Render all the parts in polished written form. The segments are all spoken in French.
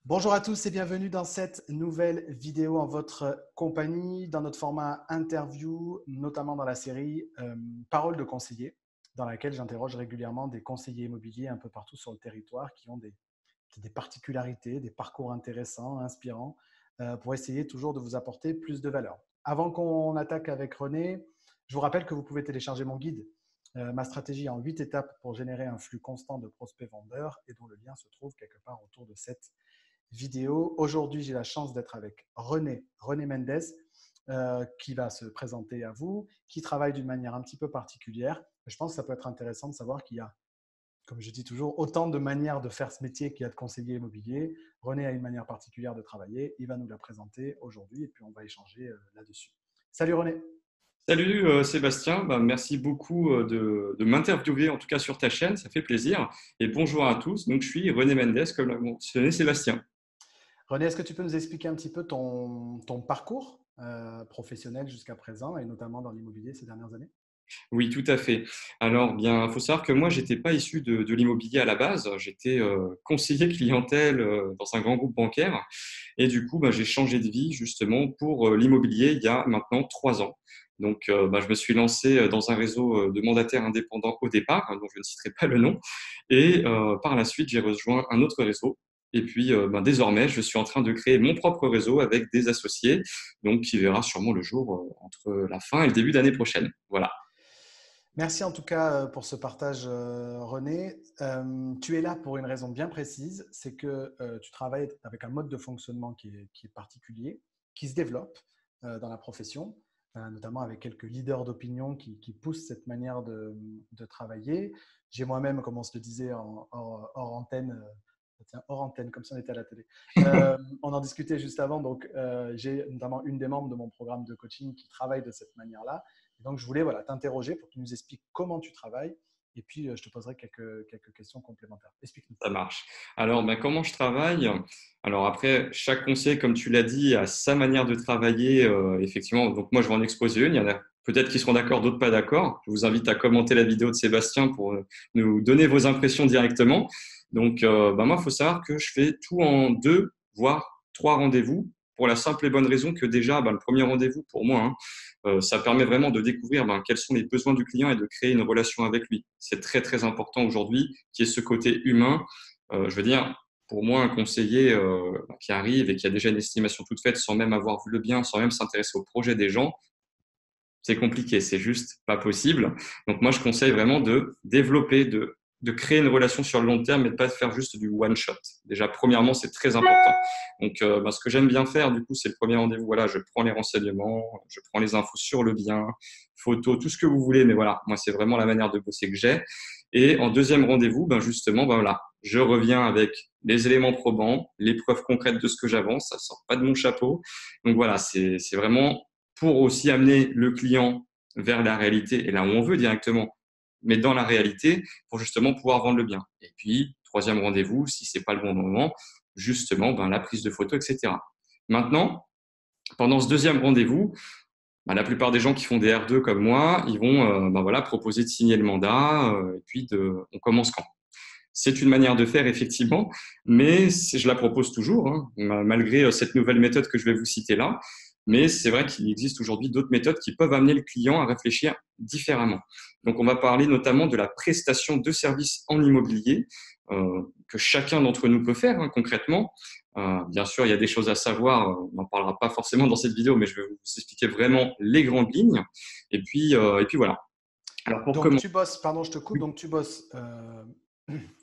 Bonjour à tous et bienvenue dans cette nouvelle vidéo en votre compagnie, dans notre format interview, notamment dans la série Parole de conseiller, dans laquelle j'interroge régulièrement des conseillers immobiliers un peu partout sur le territoire qui ont des particularités, des parcours intéressants, inspirants, pour essayer toujours de vous apporter plus de valeur. Avant qu'on attaque avec René, je vous rappelle que vous pouvez télécharger mon guide, ma stratégie en 8 étapes pour générer un flux constant de prospects vendeurs et dont le lien se trouve quelque part autour de cette vidéo. Aujourd'hui, j'ai la chance d'être avec René Mendes, qui va se présenter à vous, qui travaille d'une manière un petit peu particulière. Je pense que ça peut être intéressant de savoir qu'il y a, comme je dis toujours, autant de manières de faire ce métier qu'il y a de conseiller immobilier. René a une manière particulière de travailler. Il va nous la présenter aujourd'hui et puis on va échanger là-dessus. Salut René. Salut Sébastien, merci beaucoup de m'interviewer en tout cas sur ta chaîne, ça fait plaisir. Et bonjour à tous, donc je suis René Mendes, comme l'a mentionné Sébastien. René, est-ce que tu peux nous expliquer un petit peu ton parcours professionnel jusqu'à présent et notamment dans l'immobilier ces dernières années? Oui, tout à fait. Alors, bien, il faut savoir que moi, j'étais pas issu de l'immobilier à la base. J'étais conseiller clientèle dans un grand groupe bancaire. Et du coup, j'ai changé de vie justement pour l'immobilier il y a maintenant 3 ans. Donc, je me suis lancé dans un réseau de mandataires indépendants au départ, dont je ne citerai pas le nom. Et par la suite, j'ai rejoint un autre réseau. Et puis, désormais, je suis en train de créer mon propre réseau avec des associés, donc qui verra sûrement le jour entre la fin et le début d'année prochaine. Voilà. Merci en tout cas pour ce partage, René. Tu es là pour une raison bien précise, c'est que tu travailles avec un mode de fonctionnement qui est particulier, qui se développe dans la profession, notamment avec quelques leaders d'opinion qui poussent cette manière de travailler. J'ai moi-même, comme on se le disait hors antenne, tiens, hors antenne, comme si on était à la télé. On en discutait juste avant, donc j'ai notamment une des membres de mon programme de coaching qui travaille de cette manière-là. Et donc, je voulais t'interroger pour que tu nous expliques comment tu travailles. Et puis, je te poserai quelques questions complémentaires. Explique-nous. Ça marche. Alors, comment je travaille? Alors après, chaque conseiller, comme tu l'as dit, a sa manière de travailler. Effectivement, donc moi, je vais en exposer une. Il y en a peut-être qui seront d'accord, d'autres pas d'accord. Je vous invite à commenter la vidéo de Sébastien pour nous donner vos impressions directement. Donc, moi, il faut savoir que je fais tout en 2, voire 3 rendez-vous pour la simple et bonne raison que déjà, le premier rendez-vous pour moi, ça permet vraiment de découvrir quels sont les besoins du client et de créer une relation avec lui. C'est très, très important aujourd'hui qu'il y ait ce côté humain. Je veux dire, pour moi, un conseiller qui arrive et qui a déjà une estimation toute faite sans même avoir vu le bien, sans même s'intéresser au projet des gens, c'est compliqué, c'est juste pas possible. Donc moi, je conseille vraiment de développer, de créer une relation sur le long terme et de pas de faire juste du one shot. Déjà, premièrement, c'est très important. Donc, ce que j'aime bien faire, du coup, c'est le premier rendez-vous. Voilà, je prends les renseignements, je prends les infos sur le bien, photos, tout ce que vous voulez. Mais voilà, moi, c'est vraiment la manière de bosser que j'ai. Et en deuxième rendez-vous, justement, voilà, je reviens avec les éléments probants, les preuves concrètes de ce que j'avance. Ça sort pas de mon chapeau. Donc voilà, c'est vraiment pour aussi amener le client vers la réalité et là où on veut directement, mais dans la réalité pour justement pouvoir vendre le bien. Et puis, troisième rendez-vous, si c'est pas le bon moment, justement, la prise de photos, etc. Maintenant, pendant ce deuxième rendez-vous, la plupart des gens qui font des R2 comme moi, ils vont proposer de signer le mandat et puis on commence quand. C'est une manière de faire, effectivement, mais je la propose toujours, malgré cette nouvelle méthode que je vais vous citer là. Mais c'est vrai qu'il existe aujourd'hui d'autres méthodes qui peuvent amener le client à réfléchir différemment. Donc, on va parler notamment de la prestation de services en immobilier que chacun d'entre nous peut faire concrètement. Bien sûr, il y a des choses à savoir. On n'en parlera pas forcément dans cette vidéo, mais je vais vous expliquer vraiment les grandes lignes. Et puis voilà. Alors, pour Donc, commencer, tu bosses, pardon, je te coupe, donc tu bosses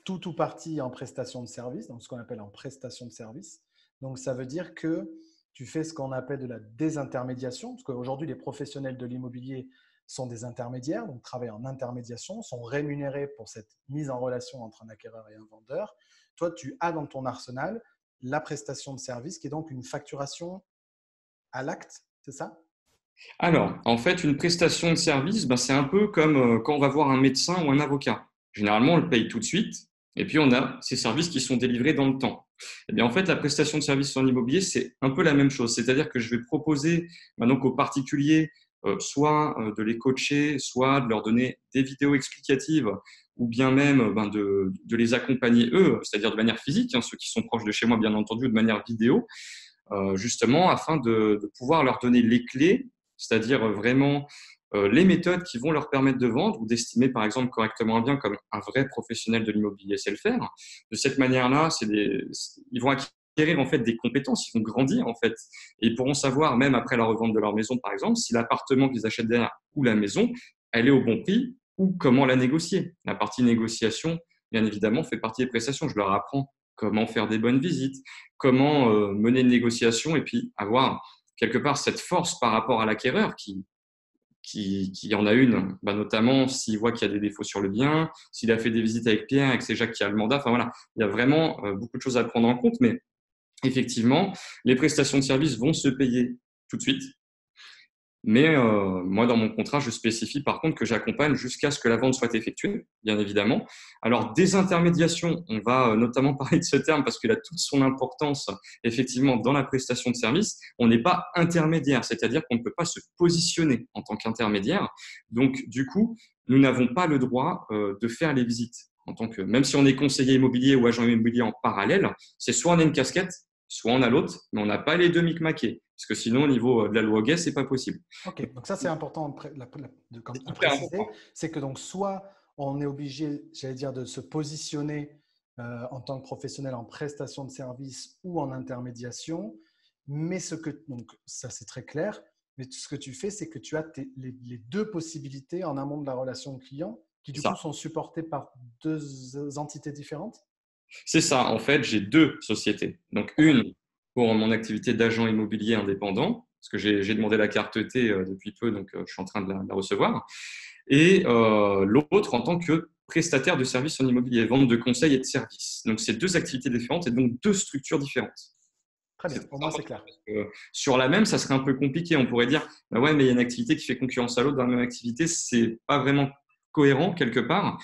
tout ou partie en prestation de service, donc ce qu'on appelle en prestation de service. Donc, ça veut dire que tu fais ce qu'on appelle de la désintermédiation, parce qu'aujourd'hui, les professionnels de l'immobilier sont des intermédiaires, donc travaillent en intermédiation, sont rémunérés pour cette mise en relation entre un acquéreur et un vendeur. Toi, tu as dans ton arsenal la prestation de service, qui est donc une facturation à l'acte, c'est ça? alors, en fait, une prestation de service, c'est un peu comme quand on va voir un médecin ou un avocat. Généralement, on le paye tout de suite, et puis on a ces services qui sont délivrés dans le temps. Eh bien, en fait, la prestation de service en immobilier, c'est un peu la même chose. C'est-à-dire que je vais proposer donc aux particuliers soit de les coacher, soit de leur donner des vidéos explicatives ou bien même de les accompagner eux, c'est-à-dire de manière physique, hein, ceux qui sont proches de chez moi, bien entendu, ou de manière vidéo, justement afin de pouvoir leur donner les clés, c'est-à-dire vraiment les méthodes qui vont leur permettre de vendre ou d'estimer par exemple correctement un bien comme un vrai professionnel de l'immobilier sait le faire. De cette manière-là, ils vont acquérir en fait des compétences, ils vont grandir en fait et ils pourront savoir même après la revente de leur maison par exemple si l'appartement qu'ils achètent derrière ou la maison, elle est au bon prix ou comment la négocier. La partie négociation, bien évidemment, fait partie des prestations. Je leur apprends comment faire des bonnes visites, comment mener une négociation et puis avoir quelque part cette force par rapport à l'acquéreur qui en a une, notamment s'il voit qu'il y a des défauts sur le bien, s'il a fait des visites avec Pierre, avec c'est Jacques qui a le mandat. Enfin voilà, il y a vraiment beaucoup de choses à prendre en compte, mais effectivement, les prestations de service vont se payer tout de suite. Mais moi, dans mon contrat, je spécifie par contre que j'accompagne jusqu'à ce que la vente soit effectuée, bien évidemment. Alors, désintermédiation, on va notamment parler de ce terme parce qu'il a toute son importance, effectivement, dans la prestation de service. On n'est pas intermédiaire, c'est-à-dire qu'on ne peut pas se positionner en tant qu'intermédiaire. Donc, du coup, nous n'avons pas le droit de faire les visites. Même si on est conseiller immobilier ou agent immobilier en parallèle, c'est soit on a une casquette, soit on a l'autre, mais on n'a pas les deux micmaqués. Parce que sinon, au niveau de la loi Guest, ce n'est pas possible. Ok, donc ça c'est important à Hyper préciser, important. c'est que donc soit on est obligé, j'allais dire, de se positionner en tant que professionnel en prestation de service ou en intermédiation, mais donc ça c'est très clair, mais ce que tu fais, c'est que tu as les deux possibilités en amont de la relation client qui C'est du coup ça. sont supportées par deux entités différentes. C'est ça. En fait, j'ai deux sociétés. Donc, une pour mon activité d'agent immobilier indépendant, parce que j'ai demandé la carte T depuis peu, donc je suis en train de la recevoir. Et l'autre en tant que prestataire de services en immobilier, vente de conseils et de services. Donc, c'est deux activités différentes et donc deux structures différentes. Très C'est bien, très au moins c'est important clair. parce que sur la même, ça serait un peu compliqué. On pourrait dire, bah ouais, mais il y a une activité qui fait concurrence à l'autre dans la même activité. C'est pas vraiment cohérent quelque part.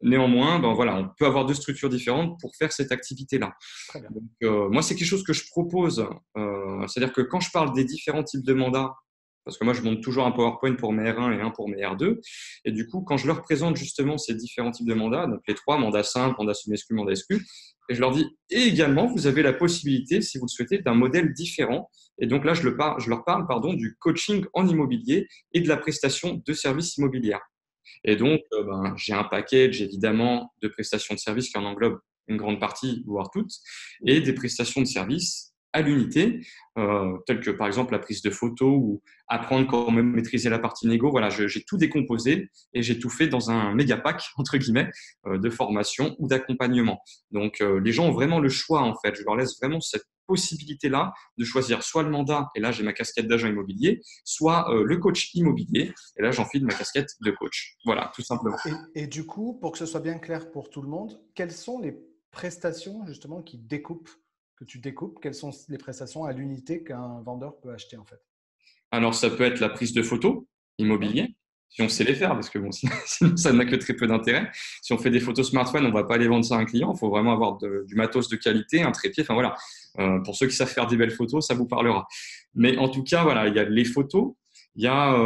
Néanmoins, voilà, on peut avoir deux structures différentes pour faire cette activité-là. Très bien. Donc, moi, c'est quelque chose que je propose. C'est-à-dire que quand je parle des différents types de mandats, parce que moi, je monte toujours un PowerPoint pour mes R1 et un pour mes R2, et du coup, quand je leur présente justement ces différents types de mandats, donc les trois, mandat simple, mandat semi-exclu, mandat exclu, et je leur dis, et également, vous avez la possibilité, si vous le souhaitez, d'un modèle différent. Et donc là, je leur parle du coaching en immobilier et de la prestation de services immobiliers. Et donc, j'ai un package évidemment de prestations de services qui en englobe une grande partie, voire toutes, et des prestations de services à l'unité, telles que par exemple la prise de photos ou apprendre comment maîtriser la partie négo. Voilà, j'ai tout décomposé et j'ai tout fait dans un méga pack, entre guillemets, de formation ou d'accompagnement. Donc, les gens ont vraiment le choix, en fait. Je leur laisse vraiment cette possibilité-là de choisir soit le mandat, et là j'ai ma casquette d'agent immobilier, soit le coach immobilier, et là j'enfile ma casquette de coach. Voilà, tout simplement. Et du coup, pour que ce soit bien clair pour tout le monde, quelles sont les prestations justement que tu découpes, quelles sont les prestations à l'unité qu'un vendeur peut acheter en fait? Alors, ça peut être la prise de photos D'accord. immobilier, si on sait les faire, parce que bon, sinon ça n'a que très peu d'intérêt. Si on fait des photos smartphone, on ne va pas aller vendre ça à un client. Il faut vraiment avoir du matos de qualité, un trépied. Enfin voilà, pour ceux qui savent faire des belles photos, ça vous parlera. Mais en tout cas, voilà, il y a les photos, il y a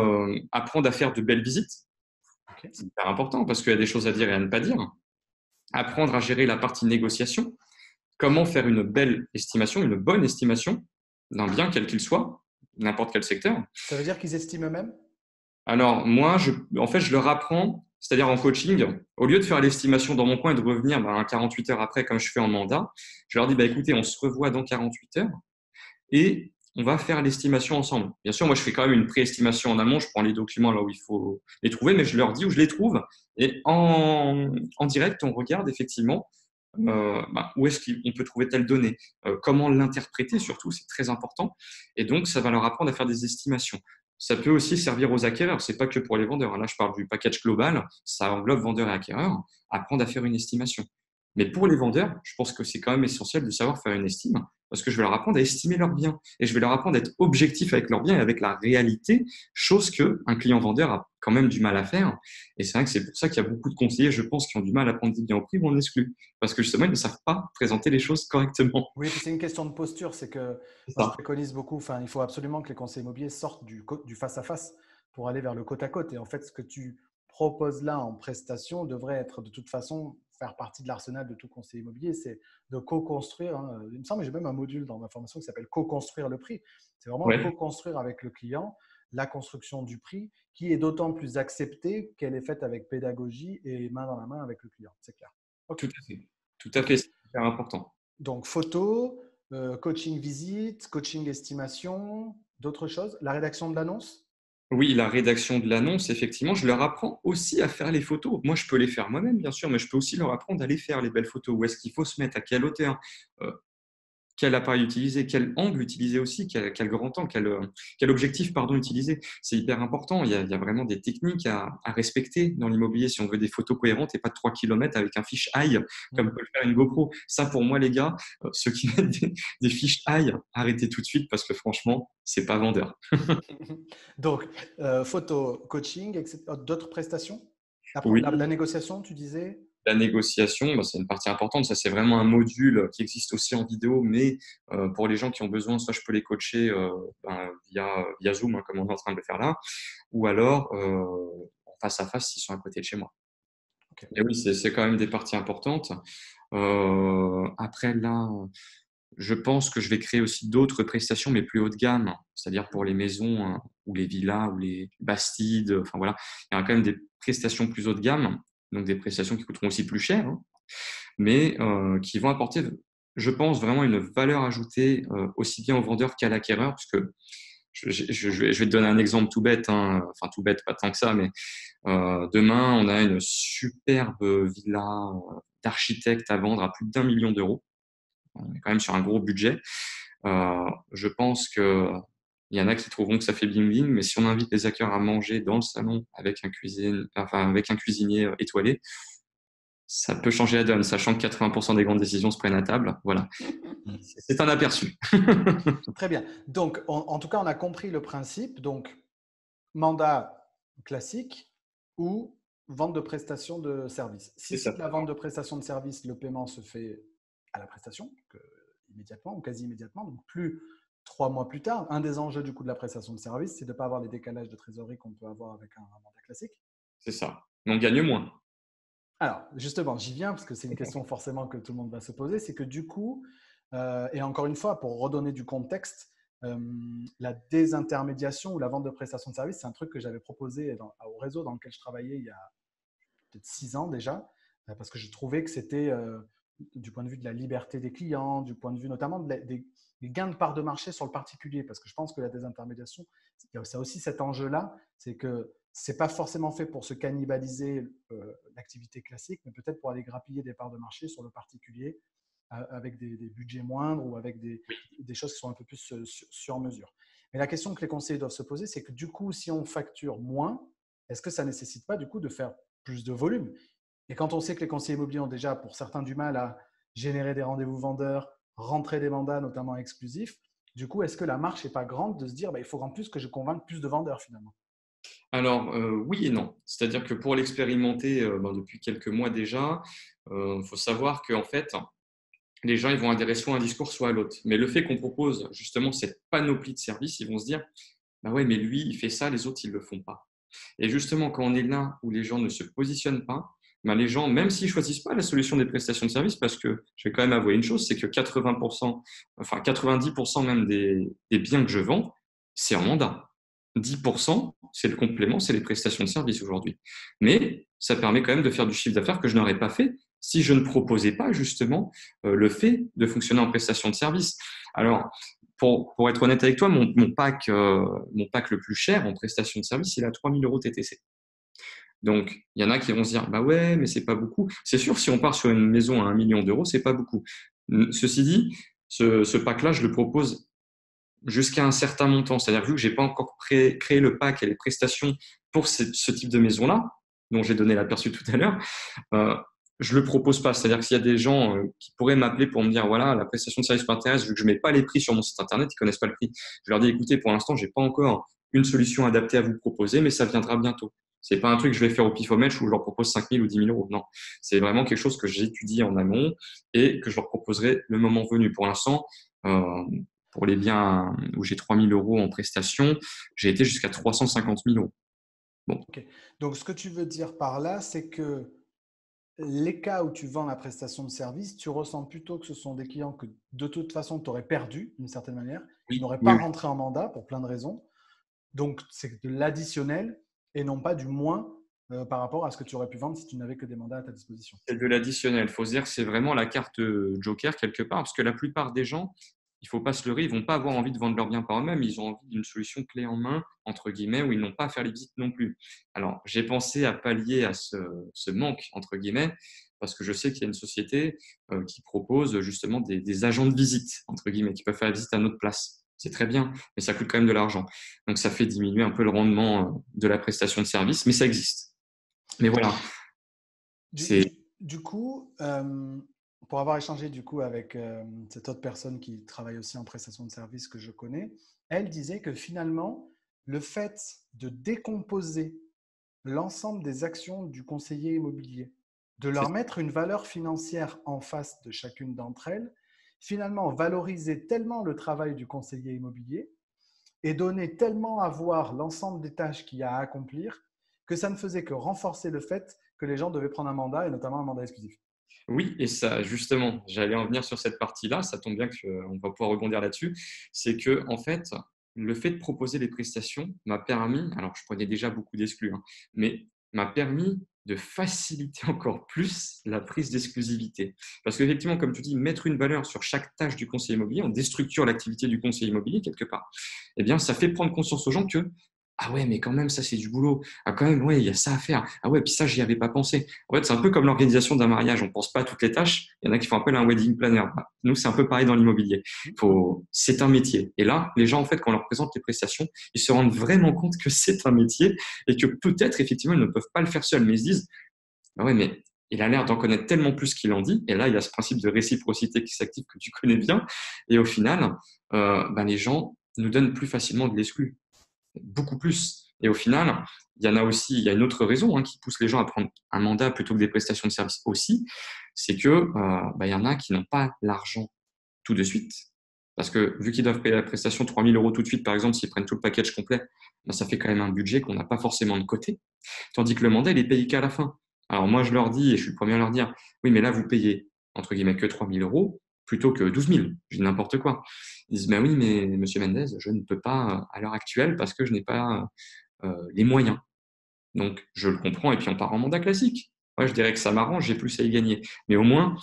apprendre à faire de belles visites. Okay. C'est hyper important parce qu'il y a des choses à dire et à ne pas dire. Apprendre à gérer la partie négociation. Comment faire une belle estimation, une bonne estimation d'un bien, quel qu'il soit, n'importe quel secteur. Ça veut dire qu'ils estiment eux-mêmes? Alors, moi, en fait, je leur apprends, c'est-à-dire en coaching, au lieu de faire l'estimation dans mon coin et de revenir 48 heures après, comme je fais en mandat, je leur dis, écoutez, on se revoit dans 48 heures et on va faire l'estimation ensemble. Bien sûr, moi, je fais quand même une préestimation en amont, je prends les documents là où il faut les trouver, mais je leur dis où je les trouve. Et en direct, on regarde effectivement où est-ce qu'on peut trouver telle donnée, comment l'interpréter surtout, c'est très important. Et donc, ça va leur apprendre à faire des estimations. Ça peut aussi servir aux acquéreurs, c'est pas que pour les vendeurs. Là, je parle du package global, ça englobe vendeurs et acquéreurs, apprendre à faire une estimation. Mais pour les vendeurs, je pense que c'est quand même essentiel de savoir faire une estime, parce que je vais leur apprendre à estimer leurs biens et je vais leur apprendre à être objectif avec leurs biens et avec la réalité, chose qu'un client vendeur a quand même du mal à faire. Et c'est vrai que c'est pour ça qu'il y a beaucoup de conseillers, je pense, qui ont du mal à prendre des biens au prix ou en exclu, parce que justement, ils ne savent pas présenter les choses correctement. Oui, puis c'est une question de posture. C'est que C'est moi, je ça. préconise beaucoup, enfin, il faut absolument que les conseillers immobiliers sortent du face-à-face pour aller vers le côte-à-côte. Et en fait, ce que tu propose là en prestation devrait être de toute façon faire partie de l'arsenal de tout conseiller immobilier, c'est de co-construire. Hein. Il me semble que j'ai même un module dans ma formation qui s'appelle co-construire le prix. C'est vraiment Ouais, co-construire avec le client la construction du prix qui est d'autant plus acceptée qu'elle est faite avec pédagogie et main dans la main avec le client. C'est clair. tout OK. à fait. Tout à OK. fait, c'est super important. Donc, photo, coaching visite, coaching estimation, d'autres choses. La rédaction de l'annonce. Oui, la rédaction de l'annonce, effectivement, je leur apprends aussi à faire les photos. Moi, je peux les faire moi-même, bien sûr, mais je peux aussi leur apprendre à les faire, les belles photos. Où est-ce qu'il faut se mettre, à quelle hauteur, euh, quel appareil utiliser, quel angle utiliser aussi, quel grand angle, quel objectif pardon, utiliser. C'est hyper important. Il y a vraiment des techniques à respecter dans l'immobilier si on veut des photos cohérentes et pas de 3 km avec un fiche eye comme peut le faire une GoPro. Ça, pour moi, les gars, ceux qui mettent des fiches eye, arrêtez tout de suite parce que franchement, c'est pas vendeur. Donc, photo, coaching, etc. D'autres prestations. Oui, La négociation, tu disais. la négociation, bah, c'est une partie importante. Ça, c'est vraiment un module qui existe aussi en vidéo, mais pour les gens qui ont besoin, soit je peux les coacher via Zoom, hein, comme on est en train de le faire là, ou alors en face à face s'ils sont à côté de chez moi. OK. Et oui, c'est quand même des parties importantes. Après, là, je pense que je vais créer aussi d'autres prestations, mais plus haut de gamme, c'est-à-dire pour les maisons hein, ou les villas ou les bastides. Enfin voilà, il y aura quand même des prestations plus haut de gamme, donc des prestations qui coûteront aussi plus cher, hein, mais qui vont apporter, je pense, vraiment une valeur ajoutée aussi bien aux vendeurs qu'à l'acquéreur, parce que je vais te donner un exemple tout bête, hein, enfin tout bête, pas tant que ça, mais demain, on a une superbe villa d'architecte à vendre à plus d'1 million d'euros. On est quand même sur un gros budget. Je pense que il y en a qui trouveront que ça fait bling bling, mais si on invite les acquéreurs à manger dans le salon avec un cuisinier étoilé, ça peut changer la donne, sachant que 80% des grandes décisions se prennent à table. Voilà, c'est un aperçu. Très bien. Donc, en tout cas, on a compris le principe. Donc, mandat classique ou vente de prestation de service. Si C'est c'est ça. de la vente de prestation de service, le paiement se fait à la prestation, immédiatement ou quasi immédiatement, donc plus 3 mois plus tard. Un des enjeux du coût de la prestation de service, c'est de ne pas avoir les décalages de trésorerie qu'on peut avoir avec un mandat classique. C'est ça. Mais on gagne moins. Alors, justement, j'y viens parce que c'est une question forcément que tout le monde va se poser. C'est que du coup, et encore une fois, pour redonner du contexte, la désintermédiation ou la vente de prestations de services, c'est un truc que j'avais proposé au réseau dans lequel je travaillais il y a peut-être 6 ans déjà, parce que je trouvais que c'était, du point de vue de la liberté des clients, du point de vue notamment des gains de part de marché sur le particulier, parce que je pense que la désintermédiation, il y a aussi cet enjeu-là, c'est que ce n'est pas forcément fait pour se cannibaliser l'activité classique, mais peut-être pour aller grappiller des parts de marché sur le particulier avec des budgets moindres ou avec des choses qui sont un peu plus sur mesure. Mais la question que les conseillers doivent se poser, c'est que du coup, si on facture moins, est-ce que ça ne nécessite pas du coup de faire plus de volume? Et quand on sait que les conseillers immobiliers ont déjà, pour certains, du mal à générer des rendez-vous vendeurs, rentrer des mandats, notamment exclusifs, du coup, est-ce que la marche n'est pas grande de se dire bah, il faut en plus que je convainque plus de vendeurs finalement? Alors, oui et non. C'est-à-dire que pour l'expérimenter depuis quelques mois déjà, il faut savoir qu'en fait, les gens ils vont adhérer soit à un discours, soit à l'autre. Mais le fait qu'on propose justement cette panoplie de services, ils vont se dire, bah ouais, mais lui, il fait ça, les autres, ils ne le font pas. Et justement, quand on est là où les gens ne se positionnent pas, ben les gens, même s'ils ne choisissent pas la solution des prestations de services, parce que je vais quand même avouer une chose, c'est que 80%, enfin 90% même des biens que je vends, c'est en mandat. 10%, c'est le complément, c'est les prestations de services aujourd'hui. Mais ça permet quand même de faire du chiffre d'affaires que je n'aurais pas fait si je ne proposais pas justement le fait de fonctionner en prestation de services. Alors, pour être honnête avec toi, mon pack le plus cher en prestation de service, il est à 3 000 euros TTC. Donc, il y en a qui vont se dire, bah ouais, mais c'est pas beaucoup. C'est sûr, si on part sur une maison à 1 million d'euros, c'est pas beaucoup. Ceci dit, ce pack-là, je le propose jusqu'à un certain montant. C'est-à-dire, vu que j'ai pas encore créé le pack et les prestations pour ce type de maison-là, dont j'ai donné l'aperçu tout à l'heure, euh, je le propose pas. C'est-à-dire que s'il y a des gens qui pourraient m'appeler pour me dire, voilà, la prestation de service m'intéresse, vu que je mets pas les prix sur mon site internet, ils connaissent pas le prix. Je leur dis, écoutez, pour l'instant, j'ai pas encore une solution adaptée à vous proposer, mais ça viendra bientôt. C'est pas un truc que je vais faire au pifomètre où je leur propose 5 000 ou 10 000 euros. Non. C'est vraiment quelque chose que j'étudie en amont et que je leur proposerai le moment venu. Pour l'instant, euh, pour les biens où j'ai 3 000 euros en prestation, j'ai été jusqu'à 350 000 euros. Bon, Ok. Donc, ce que tu veux dire par là, c'est que les cas où tu vends la prestation de service, tu ressens plutôt que ce sont des clients que de toute façon tu aurais perdu d'une certaine manière, qui oui, n'auraient oui, pas oui. rentré en mandat pour plein de raisons. Donc, c'est de l'additionnel et non pas du moins par rapport à ce que tu aurais pu vendre si tu n'avais que des mandats à ta disposition. C'est de l'additionnel. Il faut se dire que c'est vraiment la carte joker quelque part, parce que la plupart des gens, il ne faut pas se leurrer, ils ne vont pas avoir envie de vendre leurs biens par eux-mêmes, ils ont envie d'une solution clé en main, entre guillemets, où ils n'ont pas à faire les visites non plus. Alors, j'ai pensé à pallier à ce manque, entre guillemets, parce que je sais qu'il y a une société qui propose justement des agents de visite, entre guillemets, qui peuvent faire la visite à notre place. C'est très bien, mais ça coûte quand même de l'argent. Donc, ça fait diminuer un peu le rendement de la prestation de service, mais ça existe. Mais voilà, Du, c'est… du- du coup, pour avoir échangé du coup avec cette autre personne qui travaille aussi en prestation de service que je connais, elle disait que finalement, le fait de décomposer l'ensemble des actions du conseiller immobilier, de leur mettre une valeur financière en face de chacune d'entre elles, finalement valoriser tellement le travail du conseiller immobilier et donner tellement à voir l'ensemble des tâches qu'il y a à accomplir que ça ne faisait que renforcer le fait que les gens devaient prendre un mandat et notamment un mandat exclusif. Oui, et ça, justement, j'allais en venir sur cette partie-là. Ça tombe bien qu'on va pouvoir rebondir là-dessus. C'est que, en fait, le fait de proposer les prestations m'a permis, alors je prenais déjà beaucoup d'exclus, hein, mais m'a permis de faciliter encore plus la prise d'exclusivité. Parce qu'effectivement, comme tu dis, mettre une valeur sur chaque tâche du conseiller immobilier, on déstructure l'activité du conseiller immobilier quelque part. Eh bien, ça fait prendre conscience aux gens que, ah ouais, mais quand même, ça, c'est du boulot. Ah, quand même, ouais, il y a ça à faire. Ah ouais, puis ça, j'y avais pas pensé. En fait, c'est un peu comme l'organisation d'un mariage. On pense pas à toutes les tâches. Il y en a qui font appel à un wedding planner. Bah, nous, c'est un peu pareil dans l'immobilier. C'est un métier. Et là, les gens, en fait, quand on leur présente les prestations, ils se rendent vraiment compte que c'est un métier et que peut-être, effectivement, ils ne peuvent pas le faire seuls. Mais ils se disent, ah ouais, mais il a l'air d'en connaître tellement plus qu'il en dit. Et là, il y a ce principe de réciprocité qui s'active que tu connais bien. Et au final, les gens nous donnent plus facilement de l'exclu, beaucoup plus. Et au final, il y en a aussi, il y a une autre raison qui pousse les gens à prendre un mandat plutôt que des prestations de service aussi, c'est que il y en a qui n'ont pas l'argent tout de suite. Parce que vu qu'ils doivent payer la prestation 3 000 € tout de suite, par exemple, s'ils prennent tout le package complet, ça fait quand même un budget qu'on n'a pas forcément de côté. Tandis que le mandat, il est payé qu'à la fin. Alors moi, je leur dis, et je suis le premier à leur dire, oui, mais là, vous payez, entre guillemets, que 3 000 € plutôt que 12 000. Je dis n'importe quoi. Ils disent, ben oui, mais monsieur Mendez, je ne peux pas à l'heure actuelle parce que je n'ai pas les moyens. Donc, je le comprends et puis on part en mandat classique. Ouais, je dirais que ça m'arrange, j'ai plus à y gagner. Mais au moins,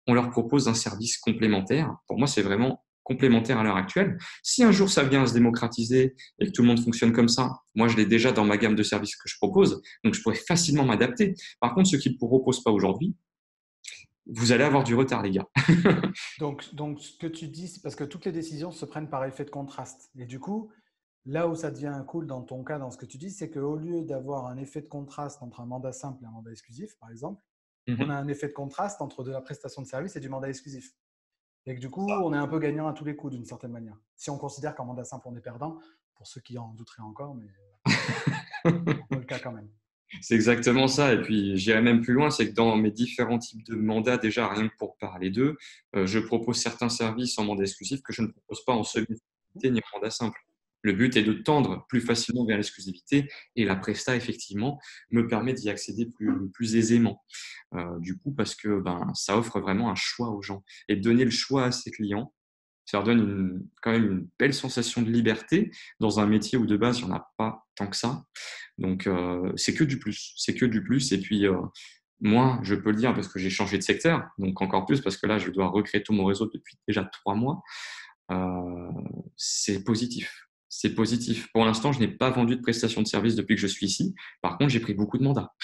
on leur propose un service complémentaire. Pour moi, c'est vraiment complémentaire à l'heure actuelle. Si un jour ça vient à se démocratiser et que tout le monde fonctionne comme ça, moi, je l'ai déjà dans ma gamme de services que je propose, donc je pourrais facilement m'adapter. Par contre, ceux qui ne le proposent pas aujourd'hui, vous allez avoir du retard, les gars. Donc, ce que tu dis, c'est parce que toutes les décisions se prennent par effet de contraste. Et du coup, là où ça devient cool dans ton cas, dans ce que tu dis, c'est qu'au lieu d'avoir un effet de contraste entre un mandat simple et un mandat exclusif, par exemple, on a Mhm. un effet de contraste entre de la prestation de service et du mandat exclusif. Et que du coup, on est un peu gagnant à tous les coups d'une certaine manière. Si on considère qu'en mandat simple, on est perdant, pour ceux qui en douteraient encore, mais c'est un peu le cas quand même. C'est exactement ça. Et puis, j'irai même plus loin, c'est que dans mes différents types de mandats, déjà, rien que pour parler d'eux, je propose certains services en mandat exclusif que je ne propose pas en semi-exclusivité ni en mandat simple. Le but est de tendre plus facilement vers l'exclusivité et la Presta, effectivement, me permet d'y accéder plus aisément. Du coup, parce que ça offre vraiment un choix aux gens. Et donner le choix à ses clients, ça leur donne quand même une belle sensation de liberté dans un métier où de base, il n'y en a pas tant que ça. Donc, c'est que du plus. C'est que du plus. Et puis, moi, je peux le dire parce que j'ai changé de secteur, donc encore plus parce que là, je dois recréer tout mon réseau depuis déjà 3 mois. Euh, c'est positif. C'est positif. Pour l'instant, je n'ai pas vendu de prestation de service depuis que je suis ici. Par contre, j'ai pris beaucoup de mandats.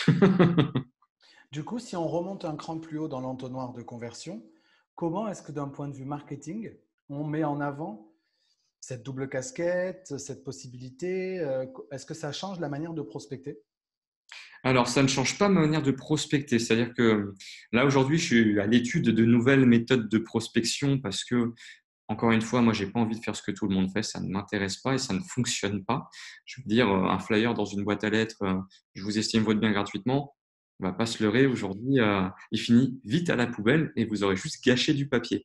Du coup, si on remonte un cran plus haut dans l'entonnoir de conversion, comment est-ce que d'un point de vue marketing, on met en avant cette double casquette, cette possibilité? Est-ce que ça change la manière de prospecter? Alors, ça ne change pas ma manière de prospecter. C'est-à-dire que là, aujourd'hui, je suis à l'étude de nouvelles méthodes de prospection parce que, encore une fois, moi, j'ai pas envie de faire ce que tout le monde fait. Ça ne m'intéresse pas et ça ne fonctionne pas. Je veux dire, un flyer dans une boîte à lettres, je vous estime votre bien gratuitement. On va pas se leurrer. Aujourd'hui, il finit vite à la poubelle et vous aurez juste gâché du papier.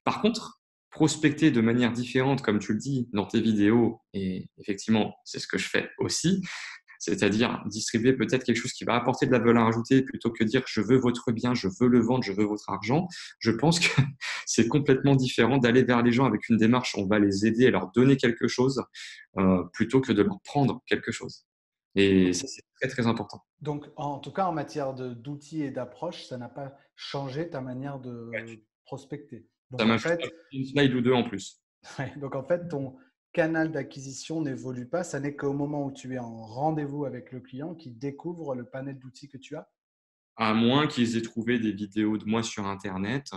Par contre, prospecter de manière différente, comme tu le dis dans tes vidéos, et effectivement, c'est ce que je fais aussi, c'est-à-dire distribuer peut-être quelque chose qui va apporter de la valeur ajoutée plutôt que dire je veux votre bien, je veux le vendre, je veux votre argent. Je pense que c'est complètement différent d'aller vers les gens avec une démarche, on va les aider à leur donner quelque chose plutôt que de leur prendre quelque chose. Et Ok. ça, c'est très, très important. Donc, en tout cas, en matière d'outils et d'approche, ça n'a pas changé ta manière Ouais. de prospecter. Ça m'a juste ajouté une slide ou deux en plus. Ouais, donc en fait, ton canal d'acquisition n'évolue pas. Ça n'est qu'au moment où tu es en rendez-vous avec le client qui découvre le panel d'outils que tu as. À moins qu'ils aient trouvé des vidéos de moi sur Internet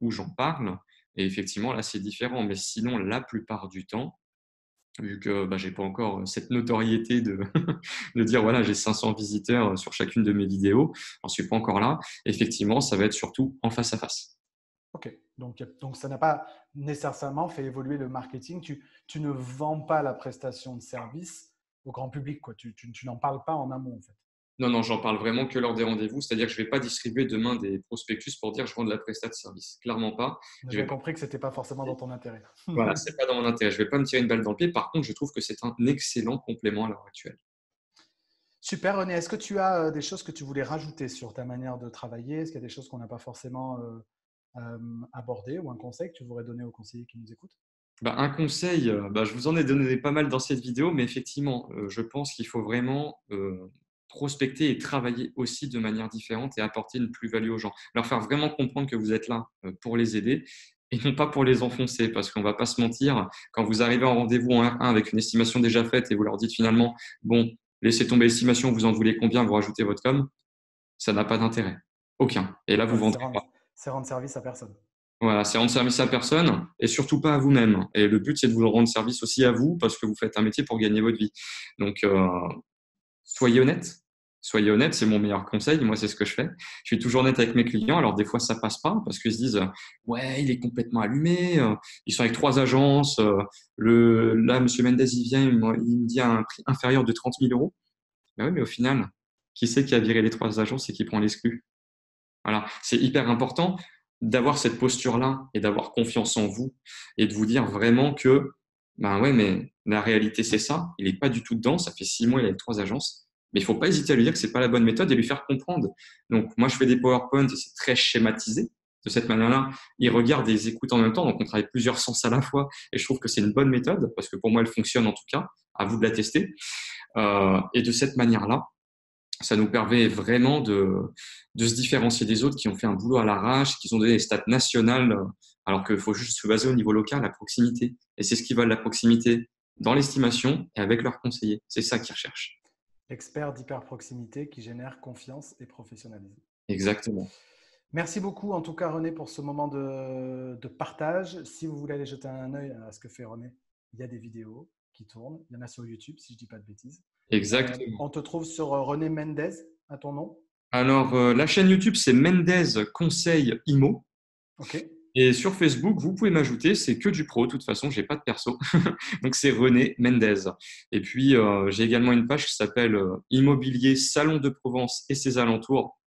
où j'en parle. Et effectivement, là, c'est différent. Mais sinon, la plupart du temps, vu que bah, j'ai pas encore cette notoriété de, de dire voilà, j'ai 500 visiteurs sur chacune de mes vidéos, j'en suis pas encore là. Effectivement, ça va être surtout en face à face. Ok, donc ça n'a pas nécessairement fait évoluer le marketing. Tu ne vends pas la prestation de service au grand public, quoi. Tu n'en parles pas en amont, en fait. Non, non, j'en parle vraiment que lors des rendez-vous. C'est-à-dire que je vais pas distribuer demain des prospectus pour dire je vends de la prestation de service. Clairement pas. On a Je bien vais pas. compris que ce n'était pas forcément dans ton intérêt. Voilà, c'est pas dans mon intérêt. Je vais pas me tirer une balle dans le pied. Par contre, je trouve que c'est un excellent complément à l'heure actuelle. Super, René. Est-ce que tu as des choses que tu voulais rajouter sur ta manière de travailler? Est-ce qu'il y a des choses qu'on n'a pas forcément abordées ou un conseil que tu voudrais donner aux conseillers qui nous écoutent? Bah, un conseil, bah, je vous en ai donné pas mal dans cette vidéo, mais effectivement, je pense qu'il faut vraiment prospecter et travailler aussi de manière différente et apporter une plus-value aux gens. Leur faire vraiment comprendre que vous êtes là pour les aider et non pas pour les enfoncer, parce qu'on va pas se mentir, quand vous arrivez en rendez-vous en R1 avec une estimation déjà faite et vous leur dites finalement, bon, laissez tomber l'estimation, vous en voulez combien, vous rajoutez votre com, ça n'a pas d'intérêt. Aucun. Et là, vous Ouais, vendrez. c'est rendre service à personne. Voilà, c'est rendre service à personne et surtout pas à vous-même. Et le but, c'est de vous rendre service aussi à vous parce que vous faites un métier pour gagner votre vie. Donc, soyez honnête. Soyez honnête, c'est mon meilleur conseil. Moi, c'est ce que je fais. Je suis toujours honnête avec mes clients. Alors, des fois, ça passe pas parce qu'ils se disent, ouais, il est complètement allumé. Ils sont avec 3 agences. Là, Monsieur Mendes, il vient, il me dit un prix inférieur de 30 000 euros. Ben oui, mais au final, qui c'est qui a viré les 3 agences et qui prend l'exclu? Voilà, c'est hyper important d'avoir cette posture-là et d'avoir confiance en vous et de vous dire vraiment que, ben ouais, mais la réalité, c'est ça. Il n'est pas du tout dedans. Ça fait 6 mois, il a 3 agences. Mais il faut pas hésiter à lui dire que c'est pas la bonne méthode et lui faire comprendre. Donc, moi, je fais des PowerPoint et c'est très schématisé. De cette manière-là, il regarde et ils écoutent en même temps. Donc, on travaille plusieurs sens à la fois. Et je trouve que c'est une bonne méthode parce que pour moi, elle fonctionne en tout cas. À vous de la tester. Et de cette manière-là, ça nous permet vraiment de se différencier des autres qui ont fait un boulot à l'arrache, qui ont donné des stats nationales, alors qu'il faut juste se baser au niveau local, à proximité. Et c'est ce qu'ils veulent, la proximité dans l'estimation et avec leurs conseillers. C'est ça qu'ils recherchent. Expert d'hyper-proximité qui génère confiance et professionnalisme. Exactement. Merci beaucoup, en tout cas, René, pour ce moment de partage. Si vous voulez aller jeter un œil à ce que fait René, il y a des vidéos qui tournent. Il y en a sur YouTube, si je ne dis pas de bêtises. Exactement. On te trouve sur René Mendez, à ton nom. Alors, la chaîne YouTube, c'est Mendez Conseil IMO. OK. Et sur Facebook, vous pouvez m'ajouter, c'est que du pro, de toute façon, j'ai pas de perso. Donc c'est René Mendez. Et puis j'ai également une page qui s'appelle Immobilier Salon de Provence et ses alentours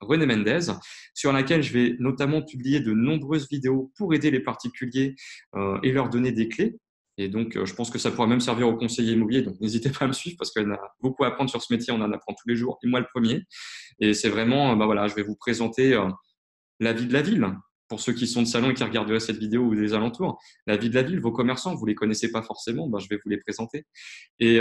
René Mendez, sur laquelle je vais notamment publier de nombreuses vidéos pour aider les particuliers et leur donner des clés. Et donc, je pense que ça pourra même servir aux conseillers immobiliers. Donc, n'hésitez pas à me suivre parce qu'on a beaucoup à apprendre sur ce métier. On en apprend tous les jours, et moi le premier. Et c'est vraiment, bah voilà, je vais vous présenter la vie de la ville. Pour ceux qui sont de salon et qui regarderaient cette vidéo ou des alentours, la vie de la ville, vos commerçants, vous ne les connaissez pas forcément, ben, je vais vous les présenter. Et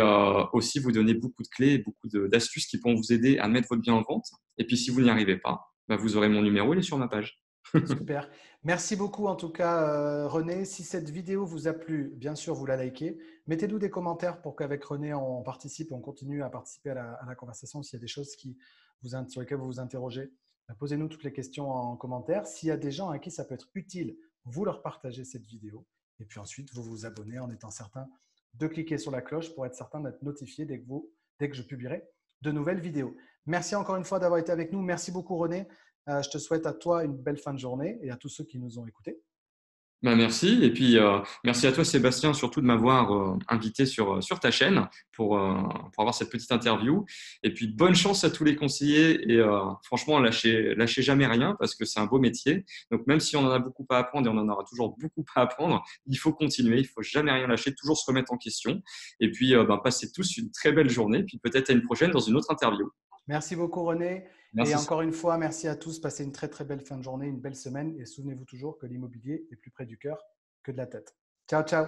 aussi vous donner beaucoup de clés, beaucoup d'astuces qui pourront vous aider à mettre votre bien en vente. Et puis si vous n'y arrivez pas, ben, vous aurez mon numéro, il est sur ma page. Super. Merci beaucoup en tout cas, René. Si cette vidéo vous a plu, bien sûr, vous la likez. Mettez-nous des commentaires pour qu'avec René, on participe, on continue à participer à la conversation. S'il y a des choses sur lesquelles vous vous interrogez, posez-nous toutes les questions en commentaire. S'il y a des gens à qui ça peut être utile, vous leur partagez cette vidéo. Et puis ensuite, vous vous abonnez en étant certain de cliquer sur la cloche pour être certain d'être notifié dès que je publierai de nouvelles vidéos. Merci encore une fois d'avoir été avec nous. Merci beaucoup, René. Je te souhaite à toi une belle fin de journée et à tous ceux qui nous ont écoutés. Ben, merci. Et puis, merci à toi, Sébastien, surtout de m'avoir invité sur ta chaîne pour avoir cette petite interview. Et puis, bonne chance à tous les conseillers. Et franchement, lâchez jamais rien parce que c'est un beau métier. Donc, même si on en a beaucoup à apprendre et on en aura toujours beaucoup à apprendre, il faut continuer. Il faut jamais rien lâcher, toujours se remettre en question. Et puis, ben, passez tous une très belle journée. Puis, peut-être à une prochaine dans une autre interview. Merci beaucoup René. Et Merci. encore une fois, merci à tous. Passez une très très belle fin de journée, une belle semaine. Et souvenez-vous toujours que l'immobilier est plus près du cœur que de la tête. Ciao, ciao.